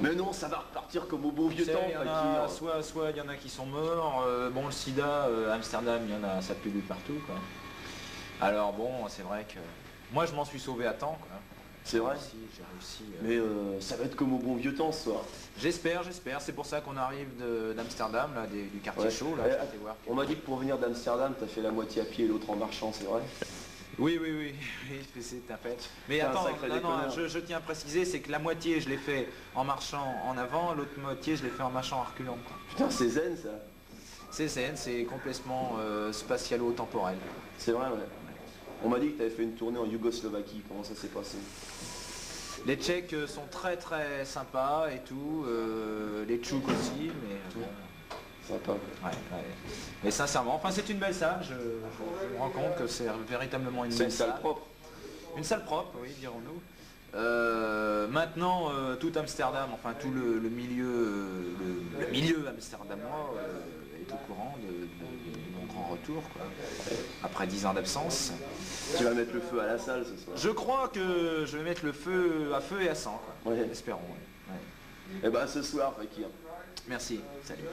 Mais non, ça va repartir comme au bon vieux Tu sais, temps, il y en Fakir. a, soit il y en a qui sont morts, bon le sida, Amsterdam, il y en a, ça pullule partout quoi. Alors bon, c'est vrai que moi je m'en suis sauvé à temps quoi. C'est vrai. J'ai réussi. Mais ça va être comme au bon vieux temps ce soir. J'espère, c'est pour ça qu'on arrive d'Amsterdam, là, du quartier Ouais. chaud, là, Eh, je vais aller voir. On m'a dit que pour venir d'Amsterdam, t'as fait la moitié à pied et l'autre en marchant, c'est vrai? Oui, oui, c'est un fait. Mais T'es un attends, sacré non, déconneur. je tiens à préciser, c'est que la moitié je l'ai fait en marchant en avant, l'autre moitié je l'ai fait en marchant en reculant. Quoi. Putain, c'est zen ça. C'est zen, c'est complètement spatialo-temporel. C'est vrai, ouais. On m'a dit que t'avais fait une tournée en Yougoslovaquie, comment ça s'est passé? Les Tchèques sont très très sympas et tout, les Tchouks aussi, mais bon, Sympa. ouais. Mais sincèrement, enfin c'est une belle salle, je me rends compte que c'est véritablement une C'est belle une salle propre. Une salle propre, oui, dirons-nous. Maintenant, tout Amsterdam, enfin tout le milieu amsterdamois est au courant de mon grand retour, quoi. Après 10 ans d'absence. Tu vas mettre le feu à la salle ce soir. Je crois que je vais mettre le feu à feu et à sang, quoi. Ouais. Espérons. Ouais. Et bah ce soir, Fakir. Merci, salut.